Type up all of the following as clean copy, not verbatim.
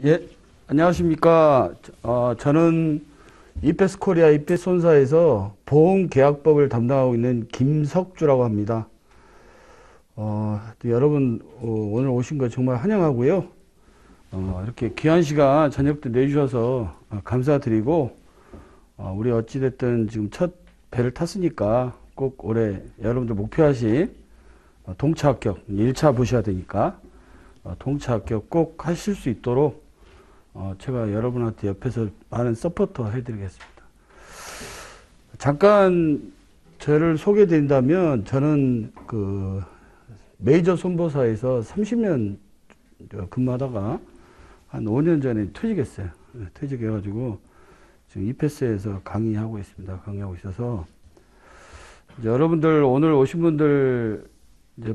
예, 안녕하십니까. 저는 이페스 코리아 이페스 손사에서 보험계약법을 담당하고 있는 김석주라고 합니다. 여러분, 오늘 오신 거 정말 환영하고요. 이렇게 귀한 시간 저녁 때 내주셔서 감사드리고, 우리 어찌됐든 지금 첫 배를 탔으니까 꼭 올해 여러분들 목표하신 동차 합격, 1차 보셔야 되니까, 동차 합격 꼭 하실 수 있도록 제가 여러분한테 옆에서 많은 서포터 해드리겠습니다. 잠깐 저를 소개해 드린다면 저는 그 메이저 손보사에서 30년 근무하다가 한 5년 전에 퇴직했어요. 퇴직해가지고 지금 이페스에서 강의하고 있습니다. 강의하고 있어서 이제 여러분들 오늘 오신 분들 이제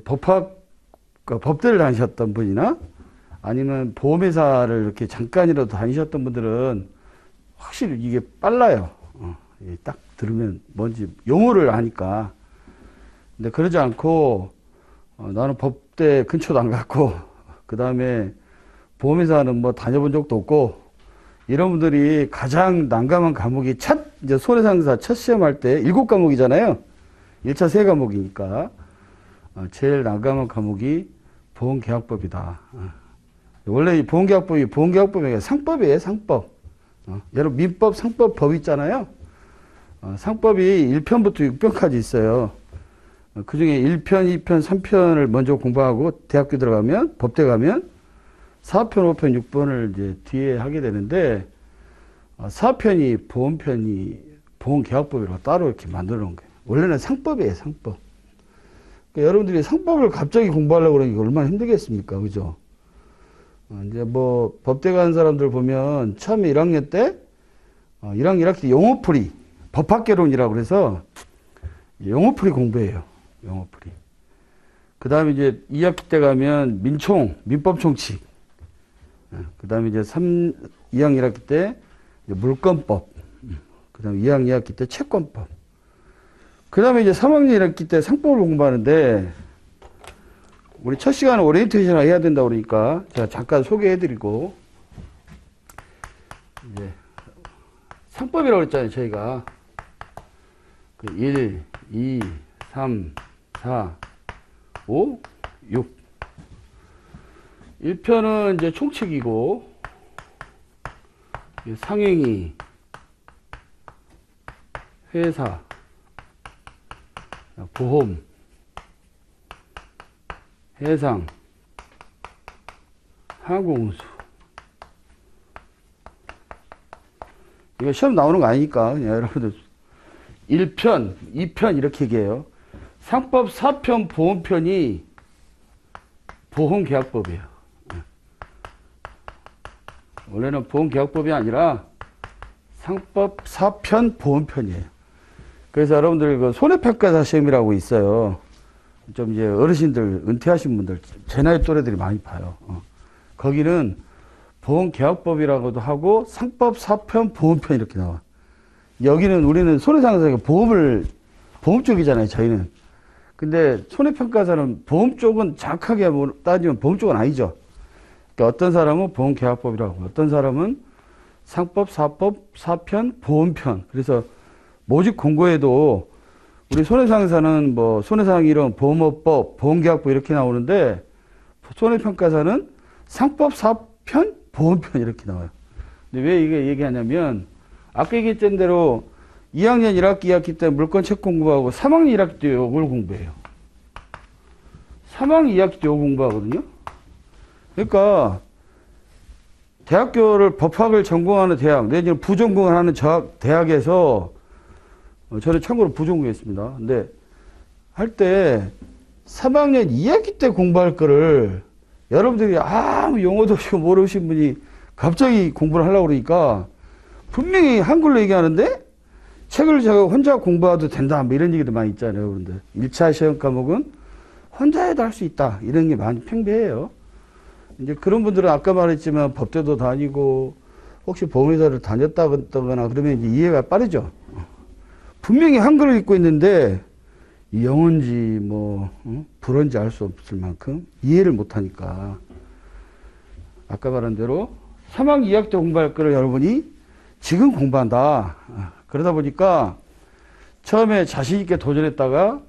법대를 다니셨던 분이나 아니면 보험회사를 이렇게 잠깐이라도 다니셨던 분들은 확실히 이게 빨라요. 딱 들으면 뭔지 용어를 아니까. 근데 그러지 않고 나는 법대 근처도 안 갔고 그 다음에 보험회사는 뭐 다녀본 적도 없고 이런 분들이 가장 난감한 과목이 이제 손해상사 첫 시험할 때 7과목이잖아요. 1차 3과목이니까 제일 난감한 과목이 보험계약법이다. 원래 이 보험계약법이 아니라 상법이에요, 상법. 여러분, 민법, 상법, 법 있잖아요. 상법이 1편부터 6편까지 있어요. 그 중에 1편, 2편, 3편을 먼저 공부하고 대학교 들어가면, 법대 가면 4편, 5편, 6번을 이제 뒤에 하게 되는데, 4편이 보험계약법이라고 따로 이렇게 만들어 놓은 거예요. 원래는 상법이에요, 상법. 그러니까 여러분들이 상법을 갑자기 공부하려고 그러니까 얼마나 힘들겠습니까? 그죠? 이제 뭐, 법대 가는 사람들 보면, 처음에 1학년 때, 1학년 1학기 때 용어풀이, 법학개론이라고 그래서, 용어풀이 공부해요. 용어풀이. 그 다음에 이제 2학기 때 가면 민법총칙. 그 다음에 이제 2학년 1학기 때 물권법. 그 다음에 2학년 2학기 때 채권법. 그 다음에 이제 3학년 1학기 때 상법을 공부하는데, 우리 첫 시간에 오리엔테이션을 해야 된다고 그러니까 제가 잠깐 소개해드리고 이제 상법이라고 했잖아요. 저희가 1, 2, 3, 4, 5, 6 1편은 이제 총칙이고 상행위, 회사, 보험, 해상, 항공운수. 이거 시험 나오는 거 아니니까 그냥 여러분들 1편, 2편 이렇게 얘기해요. 상법 4편 보험편이 보험계약법이에요. 원래는 보험계약법이 아니라 상법 4편 보험편이에요. 그래서 여러분들 그 손해평가사 시험이라고 있어요. 좀 이제 어르신들, 은퇴하신 분들, 제 나이 또래들이 많이 봐요. 거기는 보험계약법이라고도 하고 상법 4편 보험편 이렇게 나와. 여기는 우리는 손해상사가 보험 쪽이잖아요, 저희는. 근데 손해평가사는 보험 쪽은 정확하게 따지면 보험 쪽은 아니죠. 그러니까 어떤 사람은 보험계약법이라고 하고 어떤 사람은 상법 4편 보험편. 그래서 모집 공고에도 우리 손해상사는 뭐 손해상 이론, 보험업법, 보험계약법 이렇게 나오는데 손해평가사는 상법 4편, 보험편 이렇게 나와요. 근데 왜 이게 얘기하냐면 아까 얘기했던 대로 2학년 1학기, 2학기 때 물권 채권 공부하고 3학년 1학기 때 요걸 공부해요. 3학년 2학기 때 요거 공부하거든요. 그러니까 대학교를 법학을 전공하는 대학, 내지는 부전공을 하는 대학에서 저는 참고로 부전공했습니다. 근데 할 때 3학년 2학기 때 공부할 거를 여러분들이 아무 용어도 없이 모르신 분이 갑자기 공부를 하려고 그러니까 분명히 한글로 얘기하는데 책을 제가 혼자 공부해도 된다 뭐 이런 얘기도 많이 있잖아요. 여러분들 1차 시험 과목은 혼자 해도 할 수 있다 이런 게 많이 팽배해요. 이제 그런 분들은 아까 말했지만 법대도 다니고 혹시 보험회사를 다녔다거나 그러면 이제 이해가 빠르죠. 분명히 한글을 읽고 있는데 영어인지 뭐 불어인지 알 수 없을 만큼 이해를 못하니까 아까 말한 대로 3학년 2학기 때 공부할 거를 여러분이 지금 공부한다. 그러다 보니까 처음에 자신있게 도전했다가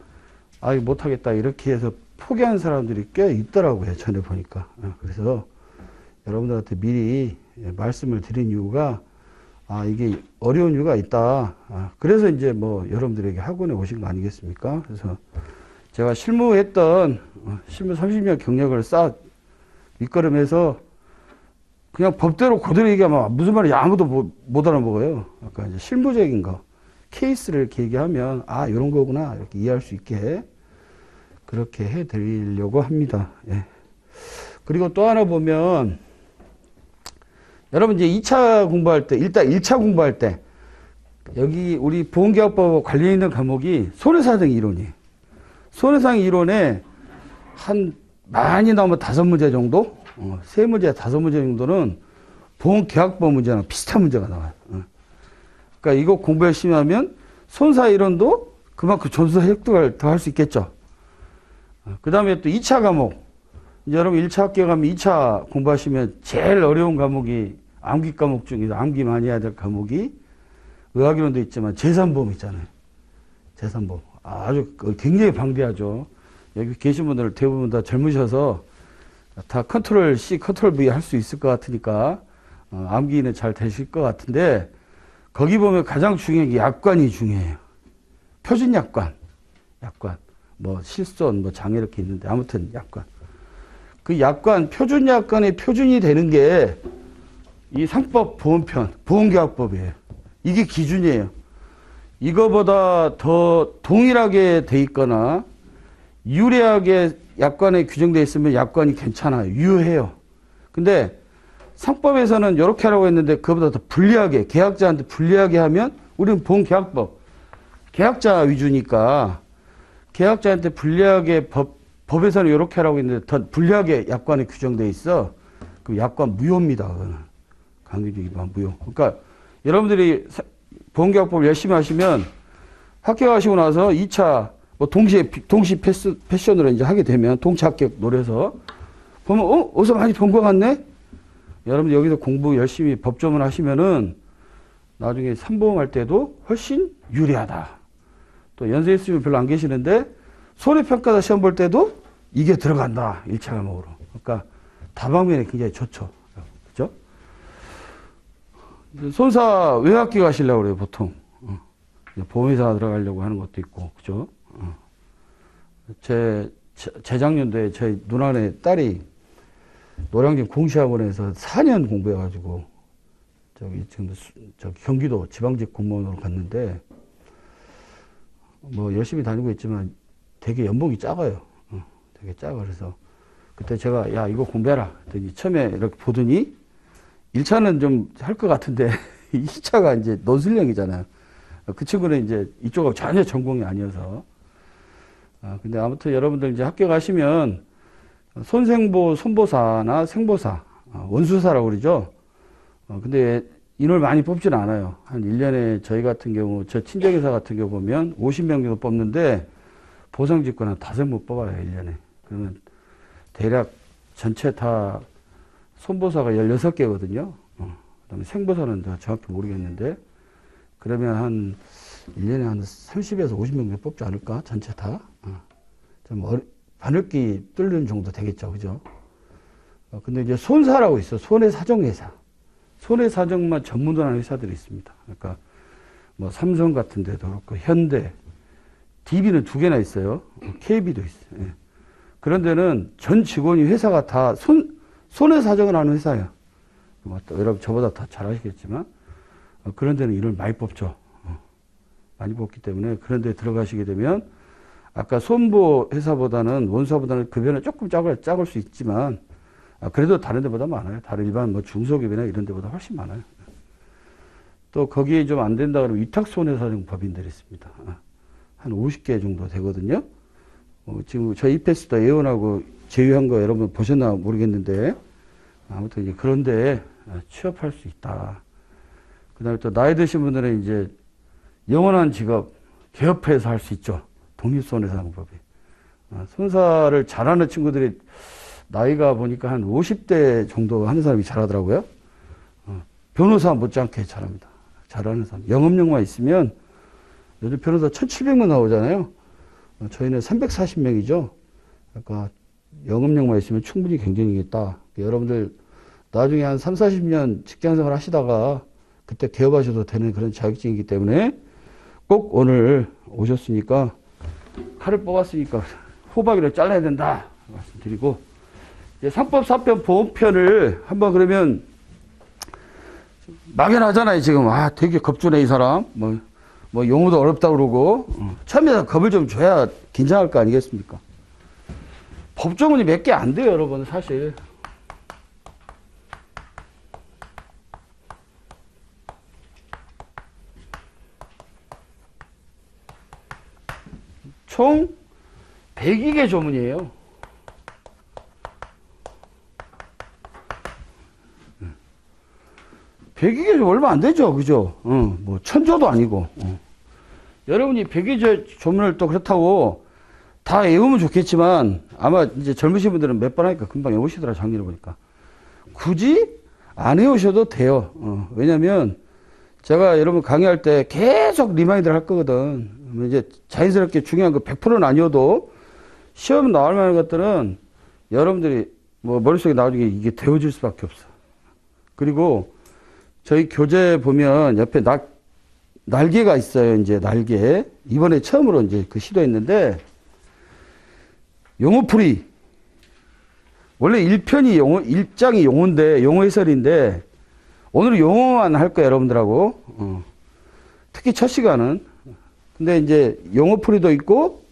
아, 이거 못하겠다. 이렇게 해서 포기한 사람들이 꽤 있더라고요. 전에 보니까. 그래서 여러분들한테 미리 말씀을 드린 이유가 아, 이게 어려운 이유가 있다. 그래서 이제 뭐 여러분들에게 학원에 오신 거 아니겠습니까? 그래서 제가 실무 30년 경력을 쌓아 밑거름해서 그냥 법대로 그대로 얘기하면 무슨 말인지 아무도 못 알아먹어요. 아까 이제 실무적인 거, 케이스를 이렇게 얘기하면 아, 이런 거구나. 이렇게 이해할 수 있게 그렇게 해 드리려고 합니다. 예. 그리고 또 하나 보면 여러분 이제 2차 공부할 때, 일단 1차 공부할 때 여기 우리 보험계약법 관련 있는 과목이 손해사정 이론이에요. 손해사정 이론에 한 많이 나오면 5문제 정도? 3문제, 5문제 정도는 보험계약법 문제랑 비슷한 문제가 나와요. 그러니까 이거 공부 열심히 하면 손사 이론도 그만큼 점수 획득을 더 할 수 있겠죠. 그 다음에 또 2차 과목. 이제 여러분 1차 학교 가면 2차 공부하시면 제일 어려운 과목이 암기 과목 중에서 암기 많이 해야 될 과목이 의학이론도 있지만 재산보험 있잖아요. 재산보험. 아주 굉장히 방대하죠. 여기 계신 분들 대부분 다 젊으셔서 다 컨트롤 C, 컨트롤 V 할 수 있을 것 같으니까 암기는 잘 되실 것 같은데 거기 보면 가장 중요한 게 약관이 중요해요. 표준 약관. 뭐 실손, 뭐 장애 이렇게 있는데 아무튼 약관. 그 약관, 표준 약관의 표준이 되는 게 이 상법 보험편, 보험계약법이에요. 이게 기준이에요. 이거보다 더 동일하게 돼 있거나 유리하게 약관에 규정되어 있으면 약관이 괜찮아요. 유효해요. 근데 상법에서는 이렇게 하라고 했는데 그거보다 더 불리하게, 계약자한테 불리하게 하면 우리는 보험계약법, 계약자 위주니까 계약자한테 불리하게 법에서는 이렇게 하라고 했는데 더 불리하게 약관에 규정되어 있어. 그 약관 무효입니다. 그거는. 강제적이지만 무효. 그러니까 여러분들이 보험계약법 열심히 하시면 합격하시고 나서 2차 뭐 동시 패션으로 이제 하게 되면 동시 합격 노려서 보면 어디서 많이 본 것 같네? 여러분들 여기서 공부 열심히 법조문 하시면은 나중에 삼보험 할 때도 훨씬 유리하다. 또 연세 있으면 별로 안 계시는데 손해평가사 시험 볼 때도 이게 들어간다. 1차 과목으로. 그러니까 다방면에 굉장히 좋죠. 그죠? 손사 외학기 가시려고 그래요, 보통. 보험회사 들어가려고 하는 것도 있고, 그죠? 재작년도에 저희 누나네 딸이 노량진 공시학원에서 4년 공부해가지고, 지금 경기도 지방직 공무원으로 갔는데, 뭐 열심히 다니고 있지만 되게 연봉이 작아요. 되게 작아. 그래서 그때 제가 야, 이거 공부해라. 그랬더니 처음에 이렇게 보더니 1차는 좀 할 것 같은데 2차가 이제 논술형이잖아요. 그 친구는 이제 이쪽하고 전혀 전공이 아니어서. 근데 아무튼 여러분들 이제 학교 가시면 손생보, 손보사나 생보사, 원수사라고 그러죠. 근데 인원을 많이 뽑지는 않아요. 한 1년에 저희 같은 경우, 저 친정회사 같은 경우 보면 50명 정도 뽑는데 보상직권 한 5명 뽑아요, 1년에. 그러면 대략 전체 다 손보사가 16개거든요. 그다음에 생보사는 정확히 모르겠는데, 그러면 한 1년에 한 30에서 50명 정도 뽑지 않을까? 전체 다. 좀 바늘기 뚫는 정도 되겠죠. 그죠? 근데 이제 손사라고 있어. 손해사정회사. 손해사정만 전문으로 하는 회사들이 있습니다. 그러니까 뭐 삼성 같은 데도 그렇고, 현대, DB는 2개나 있어요. KB도 있어요. 예. 그런 데는 전 직원이 회사가 다 손해사정을 하는 회사예요. 여러분 저보다 더 잘 아시겠지만, 그런 데는 일을 많이 뽑죠. 많이 뽑기 때문에 그런 데 들어가시게 되면, 아까 손보 회사보다는, 원수사보다는 급여는 조금 작을 수 있지만, 그래도 다른 데보다 많아요. 다른 일반 뭐 중소기업이나 이런 데보다 훨씬 많아요. 또 거기에 좀 안 된다 그러면 위탁손해사정 법인들이 있습니다. 한 50개 정도 되거든요. 지금 저희 이페스도 예원하고 제휴한 거 여러분 보셨나 모르겠는데, 아무튼 이제 그런 데에 취업할 수 있다. 그 다음에 또 나이 드신 분들은 이제 영원한 직업, 개업해서 할 수 있죠. 독립손해사정법이. 손사를 잘하는 친구들이 나이가 보니까 한 50대 정도 하는 사람이 잘하더라고요. 변호사 못지않게 잘합니다. 잘하는 사람. 영업력만 있으면 요즘 변호사 1,700명 나오잖아요. 저희는 340명이죠. 그러니까 영업력만 있으면 충분히 경쟁이겠다. 여러분들 나중에 한 3, 40년 직장생활 하시다가 그때 개업하셔도 되는 그런 자격증이기 때문에 꼭 오늘 오셨으니까 칼을 뽑았으니까 호박이를 잘라야 된다 말씀드리고, 이제 상법, 사편, 보험편을 한번 그러면 막연하잖아요 지금. 아 되게 겁주네 이 사람. 뭐 용어도 어렵다 그러고 처음에 겁을 좀 줘야 긴장할 거 아니겠습니까? 법조문이 몇 개 안 돼요 여러분 사실. 총 102개 조문이에요. 백이개 얼마 안 되죠, 그죠? 뭐 천조도 아니고. 여러분이 100개 조문을 또 그렇다고 다 외우면 좋겠지만 아마 이제 젊으신 분들은 몇 번 하니까 금방 외우시더라 작년에 보니까. 굳이 안 외우셔도 돼요. 왜냐면 제가 여러분 강의할 때 계속 리마인드를 할 거거든. 이제 자연스럽게 중요한 거 100%는 아니어도 시험 나올 만한 것들은 여러분들이 뭐 머릿속에 나중에 이게 되어질 수밖에 없어. 그리고 저희 교재 보면 옆에 날개가 있어요. 이제 날개. 이번에 처음으로 이제 그 시도했는데, 용어풀이. 원래 1편이 용어, 1장이 용어인데, 용어 해설인데, 오늘은 용어만 할 거예요, 여러분들하고. 특히 첫 시간은. 근데 이제 용어풀이도 있고,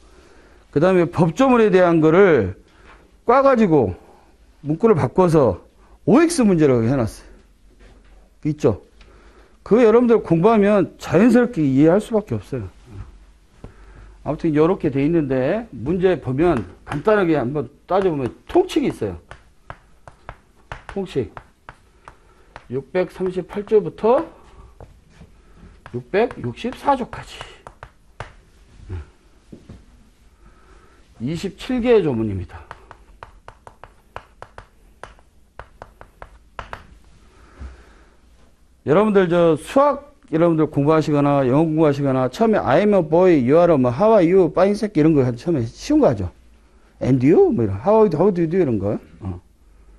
그 다음에 법조문에 대한 거를 꽈가지고 문구를 바꿔서 OX 문제라고 해놨어요. 있죠. 그거 여러분들 공부하면 자연스럽게 이해할 수밖에 없어요. 아무튼 이렇게 돼 있는데 문제 보면 간단하게 한번 따져보면 통칙이 있어요. 통칙 638조부터 664조까지 27개의 조문입니다. 여러분들 저 수학 여러분들 공부하시거나 영어 공부하시거나 처음에 I'm a boy, you are a 뭐 how are you, fine 새끼 이런 거 처음에 쉬운 거 하죠. And you 뭐 이런 how do you do 이런 거,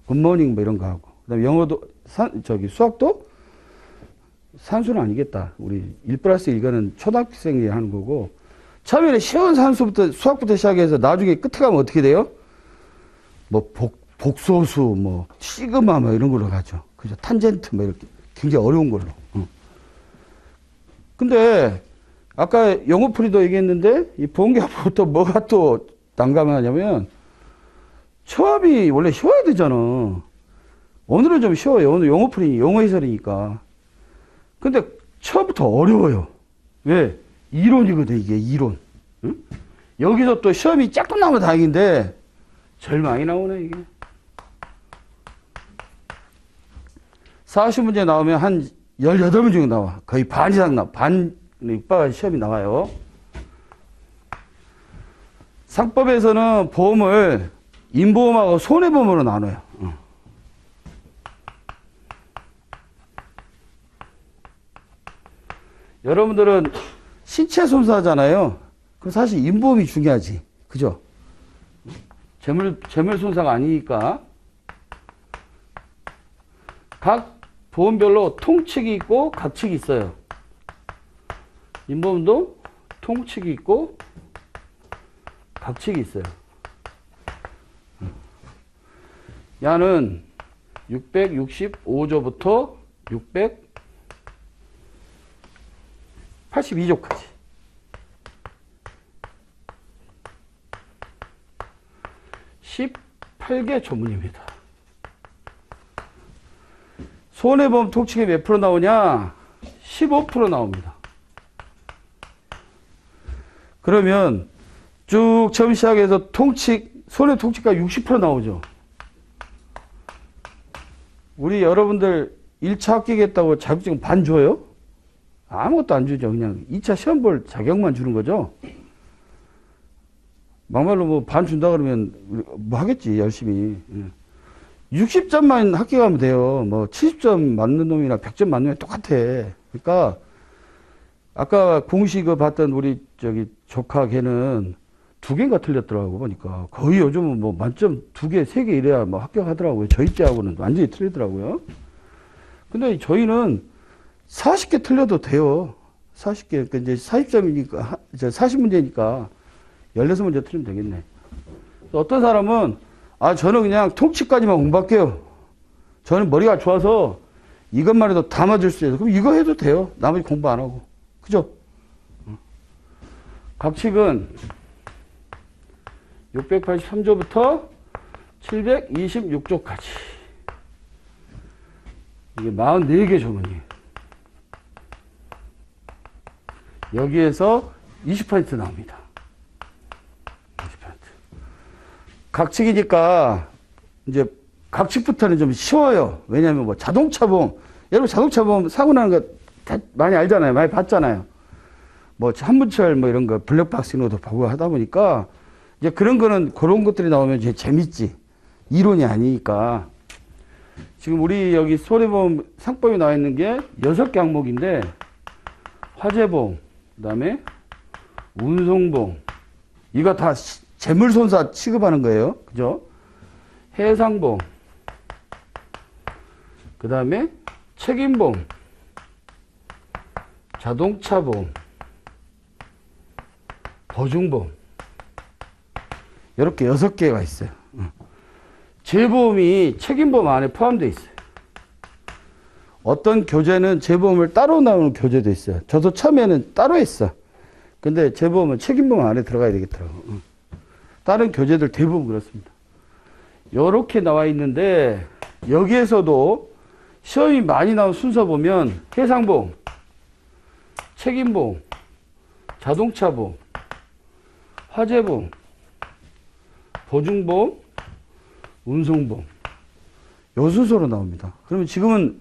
good morning 뭐 이런 거 하고, 그다음에 영어도 수학도 산수는 아니겠다. 우리 1+1이거는 초등학생이 하는 거고, 처음에는 쉬운 산수부터 수학부터 시작해서 나중에 끝에 가면 어떻게 돼요? 뭐 복소수 뭐 시그마 뭐 이런 걸로 가죠. 그죠? 탄젠트 뭐 이렇게. 굉장히 어려운 걸로. 근데 아까 영어풀이도 얘기했는데 이 보험계약부터 뭐가 또 난감하냐면 처음이 원래 쉬워야 되잖아. 오늘은 좀 쉬워요. 오늘 영어풀이 영어 해설이니까. 근데 처음부터 어려워요. 왜? 이론이거든 이게 이론. 응? 여기서 또 시험이 조금 나오면 다행인데 제일 많이 나오네 이게. 40문제 나오면 한 18문 정도 나와. 거의 반 이상 나와. 반 육박한 시험이 나와요. 상법에서는 보험을 인보험하고 손해보험으로 나눠요. 여러분들은 신체 손상하잖아요. 그럼 사실 인보험이 중요하지. 그죠? 재물 손상가 아니니까. 각 보험별로 통칙이 있고 각칙이 있어요. 인보험도 통칙이 있고 각칙이 있어요. 야는 665조부터 682조까지 18개 조문입니다. 손해보험 통칙이 몇 프로 나오냐? 15% 나옵니다. 그러면 쭉 처음 시작해서 손해 통칙가 60% 나오죠. 우리 여러분들 1차 합격했다고 자격증 반 줘요? 아무것도 안 주죠. 그냥 2차 시험 볼 자격만 주는 거죠. 막말로 뭐 반 준다 그러면 뭐 하겠지, 열심히. 60점만 합격하면 돼요. 뭐 70점 맞는 놈이나 100점 맞는 놈이 똑같아. 그러니까 아까 공식을 봤던 우리 저기 조카 걔는 2개인가 틀렸더라고 보니까 거의 요즘은 뭐 만점 2개, 3개 이래야 뭐 합격하더라고요. 저희 때하고는 완전히 틀리더라고요. 근데 저희는 40개 틀려도 돼요. 40개. 그러니까 이제 40점이니까, 40문제니까 16문제 틀리면 되겠네. 어떤 사람은, 아, 저는 그냥 통치까지만 공부할게요. 저는 머리가 좋아서 이것만 해도 다 맞을 수 있어요. 그럼 이거 해도 돼요. 나머지 공부 안 하고. 그죠? 각칙은 683조부터 726조까지. 이게 44개 조문이에요. 여기에서 20% 나옵니다. 20%. 각칙이니까 이제 각칙부터는 좀 쉬워요. 왜냐하면 뭐 자동차 보험, 여러분 자동차 보험 사고 나는 거 다 많이 알잖아요. 많이 봤잖아요. 뭐 한문철 뭐 이런 거 블랙박스 이런 것도 보고 하다 보니까 이제 그런 거는 그런 것들이 나오면 이제 재밌지. 이론이 아니니까. 지금 우리 여기 손해보험 상법에 나와 있는 게 6개 항목인데 화재보험, 그 다음에 운송보험, 이거 다 재물손사 취급하는 거예요. 그죠? 해상보험, 그 다음에 책임보험, 자동차보험, 보증보험. 이렇게 6개가 있어요. 재보험이 책임보험 안에 포함되어 있어요. 어떤 교재는 재보험을 따로 나오는 교재도 있어요. 저도 처음에는 따로 했어. 근데 재보험은 책임보험 안에 들어가야 되겠더라고. 다른 교재들 대부분 그렇습니다. 이렇게 나와 있는데 여기에서도 시험이 많이 나온 순서 보면 해상보험, 책임보험, 자동차보험, 화재보험, 보증보험, 운송보험. 요 순서로 나옵니다. 그러면 지금은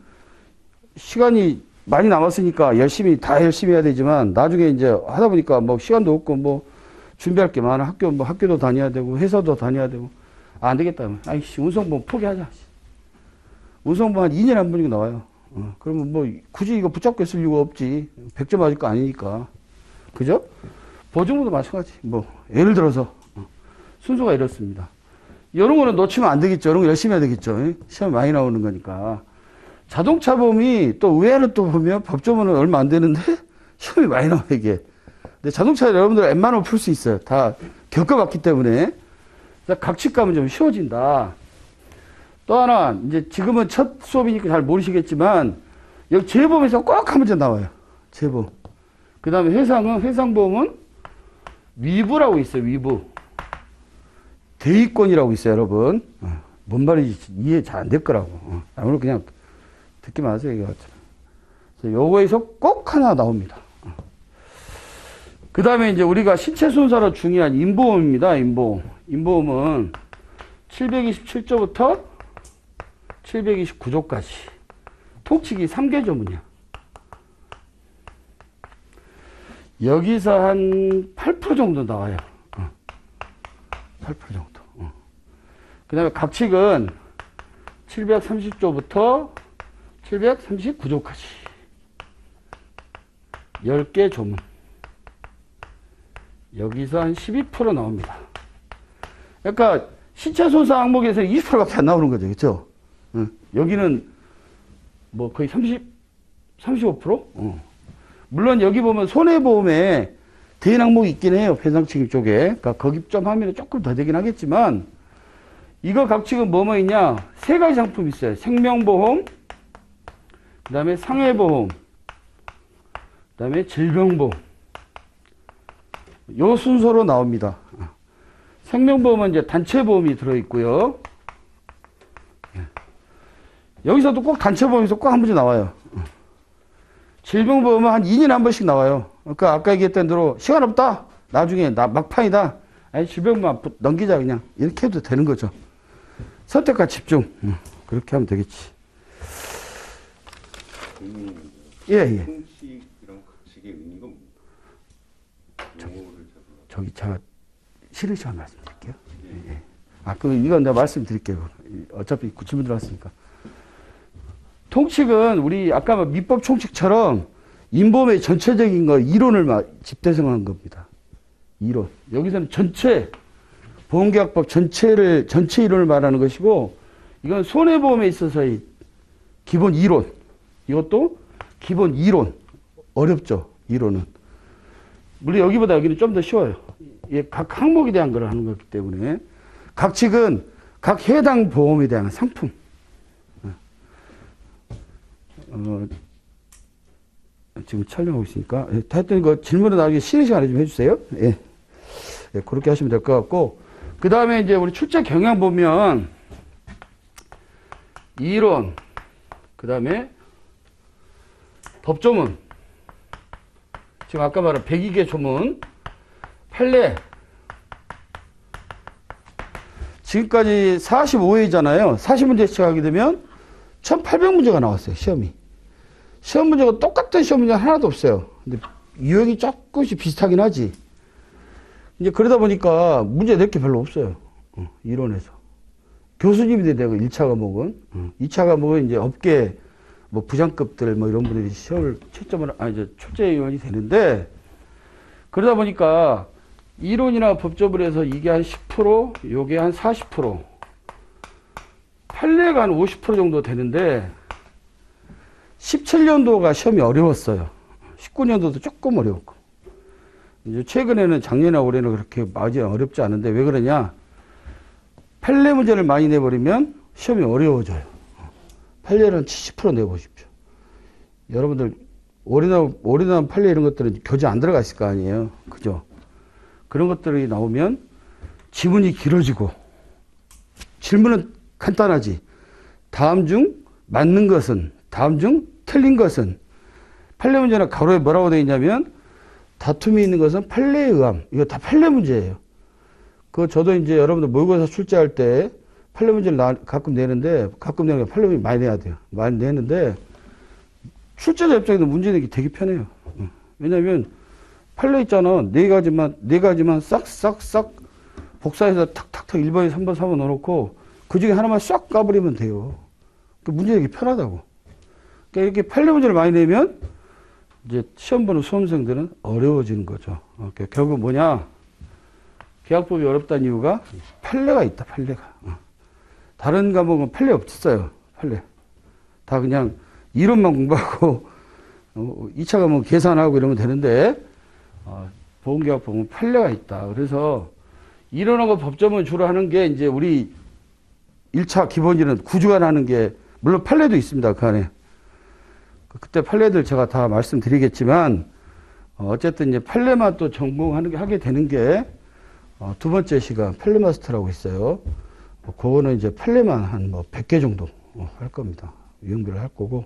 시간이 많이 남았으니까 다 열심히 해야 되지만 나중에 이제 하다 보니까 뭐 시간도 없고 뭐 준비할 게 많아. 학교도 다녀야 되고 회사도 다녀야 되고. 안 되겠다. 아이씨, 운송보험 포기하자. 운송보험 한 2년에 한 번이고 나와요. 그러면 뭐 굳이 이거 붙잡고 있을 이유가 없지. 100점 맞을 거 아니니까. 그죠? 보증보도 마찬가지. 뭐 예를 들어서 순서가 이렇습니다. 이런 거는 놓치면 안 되겠죠. 이런 거 열심히 해야 되겠죠. 시험 많이 나오는 거니까. 자동차 보험이 또 의외로 또 보면 법조문은 얼마 안 되는데 시험이 많이 나와요, 이게. 근데 자동차 여러분들 웬만하면 풀 수 있어요. 다 겪어봤기 때문에. 각칙 가면 좀 쉬워진다. 또 하나, 이제 지금은 첫 수업이니까 잘 모르시겠지만, 여기 재보험에서 꼭 한 문제 나와요. 재보험. 그 다음에 회상보험은 위부라고 있어요, 위부. 대위권이라고 있어요, 여러분. 뭔 말인지 이해 잘 안 될 거라고. 아무래도 그냥 듣기만 하세요, 이거. 요거에서 꼭 하나 나옵니다. 그 다음에 이제 우리가 신체 순서로 중요한 인보험입니다, 인보험. 인보험은 727조부터 729조까지. 통칙이 3개 조문이야. 여기서 한 8% 정도 나와요. 8% 정도. 그 다음에 각칙은 730조부터 739조까지. 10개 조문. 여기서 한 12% 나옵니다. 그러니까 신체손상 항목에서 20%밖에 안 나오는 거죠. 그렇죠? 여기는 뭐 거의 35%? 물론 여기 보면 손해보험에 대인 항목이 있긴 해요. 배상책임 쪽에. 그러니까 거기 좀 하면 조금 더 되긴 하겠지만 이거 각칙은 뭐뭐 있냐? 3가지 상품이 있어요. 생명보험, 그 다음에 상해보험, 그 다음에 질병보험. 요 순서로 나옵니다. 생명보험은 이제 단체보험이 들어있고요. 여기서도 꼭 단체보험에서 꼭 한 문제 나와요. 질병보험은 한 2년에 한 번씩 나와요. 그러니까 아까 얘기했던 대로 시간 없다. 나중에 막판이다. 아니, 질병보험 넘기자 그냥. 이렇게 해도 되는 거죠. 선택과 집중. 그렇게 하면 되겠지. 예. 통식 이런 각식의 의미가 뭡니까? 저기 제가 싫으시면 말씀드릴게요. 예. 이건 내가 말씀드릴게요. 어차피 질문 들어왔으니까. 통칙은 우리 아까 민법 총칙처럼 인범의 전체적인 거 이론을 집대성한 겁니다. 이론. 여기서는 전체 보험계약법 전체 이론을 말하는 것이고, 이건 손해보험에 있어서의 기본 이론. 이것도 기본 이론. 어렵죠, 이론은. 물론 여기보다 여기는 좀 더 쉬워요. 이게 각 항목에 대한 걸 하는 거기 때문에. 각 측은 각 해당 보험에 대한 상품. 지금 촬영하고 있으니까. 하여튼 그 질문은 나중에 쉬는 시간에 좀 해주세요. 예. 예, 그렇게 하시면 될 것 같고. 그 다음에 이제 우리 출제 경향 보면, 이론, 그 다음에 법조문, 지금 아까 말한 102개 조문, 판례, 지금까지 45회잖아요. 40문제씩 하게 되면 1800문제가 나왔어요, 시험이. 시험 문제가 똑같은 시험 문제가 하나도 없어요. 근데 유형이 조금씩 비슷하긴 하지. 이제 그러다 보니까 문제 낼 게 별로 없어요. 이론에서. 교수님이 되고 1차 과목은. 2차 과목은 이제 업계, 뭐 부장급들 뭐 이런 분들이 시험을 출제위원이 되는데, 그러다 보니까 이론이나 법조문에서 이게 한 10%, 요게 한 40%, 판례가 한 50% 정도 되는데, 17년도가 시험이 어려웠어요. 19년도도 조금 어려웠고. 이제 최근에는 작년이나 올해는 그렇게 아주 어렵지 않은데, 왜 그러냐? 판례 문제를 많이 내버리면 시험이 어려워져요. 판례는 70% 내보십시오. 여러분들, 오래 나온 판례 이런 것들은 교재 안 들어가 있을 거 아니에요. 그죠? 그런 것들이 나오면 지문이 길어지고, 질문은 간단하지. 다음 중 맞는 것은, 다음 중 틀린 것은, 판례 문제나 가로에 뭐라고 되어 있냐면, 다툼이 있는 것은 판례에 의함. 이거 다 판례 문제예요. 저도 이제 여러분들 모의고사 출제할 때 판례 문제를 가끔 내는데, 가끔 내는 게 판례 문제 많이 내야 돼요. 많이 내는데, 출제자 입장에서 문제 내기 되게 편해요. 왜냐면, 판례 있잖아. 네 가지만 싹싹싹 복사해서 탁탁탁 1번에 3번, 4번 넣어놓고, 그 중에 하나만 싹 까버리면 돼요. 문제 내기 편하다고. 그러니까 이렇게 판례 문제를 많이 내면, 이제 시험 보는 수험생들은 어려워지는 거죠. 그러니까 결국 뭐냐? 계약법이 어렵다는 이유가 판례가 있다, 판례가. 다른 과목은 판례 없었어요, 판례. 다 그냥 이론만 공부하고, 2차 과목 계산하고 이러면 되는데, 보험계약법은 판례가 있다. 그래서 이론하고 법조문 주로 하는 게 이제 우리 1차 기본이는 구주관 하는 게, 물론 판례도 있습니다, 그 안에. 그때 판례들 제가 다 말씀드리겠지만, 어쨌든 이제 판례만 또 하게 되는 게, 두 번째 시간 판례 마스터라고 있어요. 그거는 이제 판례만 한 100개 정도 할 겁니다. 유형별로 할 거고.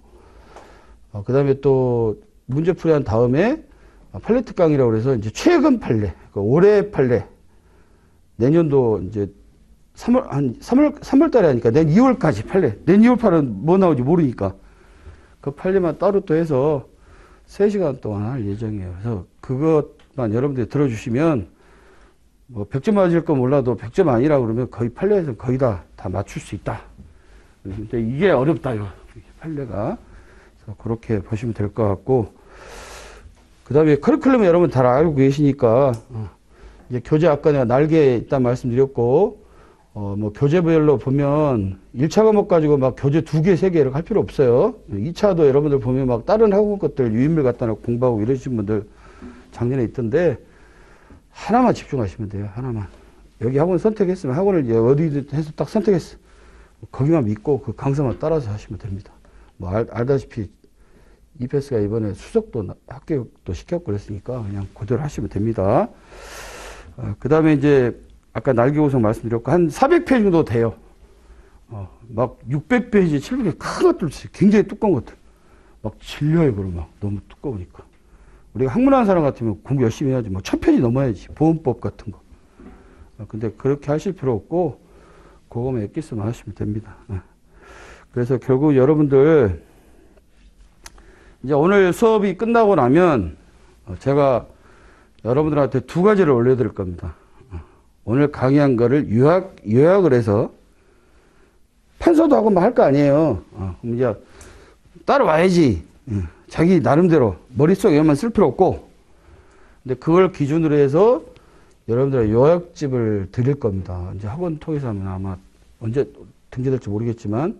그 다음에 또 문제풀이 한 다음에 판례 특강이라고 그래서 이제 최근 판례, 올해 판례, 내년도 이제 3월 달에 하니까 내년 2월까지 판례. 내년 2월 판은 뭐 나오지 모르니까. 그 판례만 따로 또 해서 3시간 동안 할 예정이에요. 그래서 그것만 여러분들이 들어주시면, 100점 맞을 건 몰라도 100점 아니라고 그러면 거의 판례에서 거의 다 맞출 수 있다. 근데 이게 어렵다요. 판례가. 그래서 그렇게 보시면 될 것 같고, 그 다음에 커리큘럼 여러분 다 알고 계시니까, 이제 교재 아까 내가 날개 있다 말씀드렸고, 교재별로 보면 1차 과목 가지고 막 교재 2개, 3개 이렇게 할 필요 없어요. 2차도 여러분들 보면 막 다른 학원 것들 유인물 갖다 놓고 공부하고 이러신 분들 작년에 있던데, 하나만 집중하시면 돼요. 하나만. 여기 학원 선택했으면 학원을 이제 어디든 해서 딱 선택했어. 거기만 믿고 그 강사만 따라서 하시면 됩니다. 알다시피 EPS가 이번에 수석도 합격도 시켰고 그랬으니까 그냥 그대로 하시면 됩니다. 그 다음에 이제 아까 날개구성 말씀드렸고 한 400페이지 정도 돼요. 막 600페이지, 700페이지 큰 것들 있어요. 굉장히 두꺼운 것들. 막 질려요, 그러면 막 너무 두꺼우니까. 우리가 학문하는 사람 같으면 공부 열심히 해야지. 1000페이지 넘어야지. 보험법 같은 거. 근데 그렇게 하실 필요 없고, 그거만 엑기스만 하시면 됩니다. 그래서 결국 여러분들, 이제 오늘 수업이 끝나고 나면, 제가 여러분들한테 2가지를 올려드릴 겁니다. 오늘 강의한 거를 요약을 해서 판서도 하고 뭐 할 거 아니에요. 그럼 이제 따라와야지. 자기 나름대로 머릿속에 만 쓸 필요 없고. 근데 그걸 기준으로 해서 여러분들의 요약집을 드릴 겁니다. 이제 학원 통해서 하면 아마 언제 등재될지 모르겠지만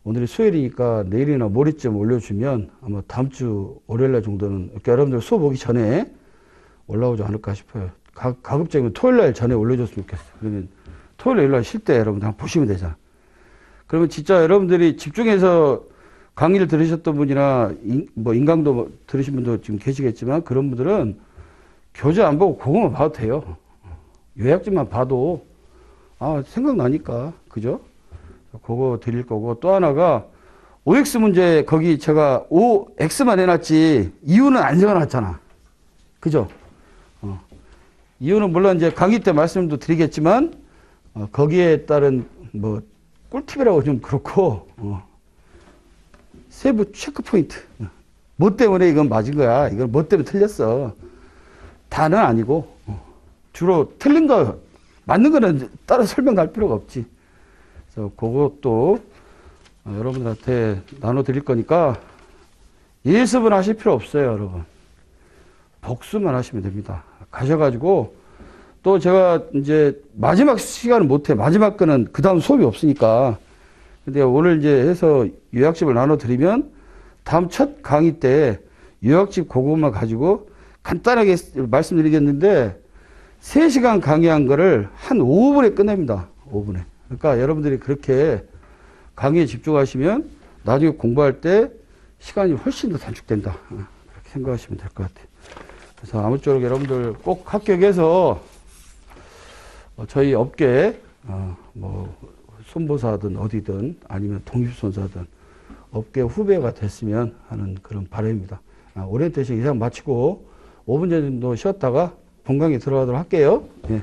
오늘이 수요일이니까 내일이나 모레쯤 올려주면 아마 다음 주 월요일날 정도는 이렇게 여러분들 수업 오기 전에 올라오지 않을까 싶어요. 가급적이면 토요일날 전에 올려줬으면 좋겠어요. 그러면 토요일, 일요일 쉴 때 여러분들 한번 보시면 되잖아. 그러면 진짜 여러분들이 집중해서 강의를 들으셨던 분이나 뭐 인강도 들으신 분도 지금 계시겠지만 그런 분들은 교재 안 보고 그거만 봐도 돼요. 요약집만 봐도 생각나니까 그죠? 그거 드릴 거고 또 하나가 OX 문제 거기 제가 OX만 해놨지 이유는 안 적어놨잖아. 그죠? 이유는 물론 이제 강의 때 말씀도 드리겠지만 거기에 따른 뭐 꿀팁이라고 좀 그렇고 세부 체크 포인트 뭐 때문에 이건 맞은 거야 이건 뭐 때문에 틀렸어 다는 아니고 주로 틀린 거 맞는 거는 따로 설명할 필요가 없지. 그래서 그것도 여러분들한테 나눠 드릴 거니까 예습은 하실 필요 없어요. 여러분 복수만 하시면 됩니다. 가셔가지고 또 제가 이제 마지막 시간은 못해. 마지막 거는 그 다음 수업이 없으니까. 근데 오늘 이제 해서 요약집을 나눠드리면 다음 첫 강의 때 요약집 그것만 가지고 간단하게 말씀드리겠는데 3시간 강의한 거를 한 5분에 끝냅니다. 5분에. 그러니까 여러분들이 그렇게 강의에 집중하시면 나중에 공부할 때 시간이 훨씬 더 단축된다. 그렇게 생각하시면 될 것 같아요. 그래서 아무쪼록 여러분들 꼭 합격해서 저희 업계 뭐 손보사든 어디든 아니면 독립손사든 업계 후배가 됐으면 하는 그런 바람입니다. 오리엔테이션 이상 마치고 5분 정도 쉬었다가 본강에 들어가도록 할게요. 예.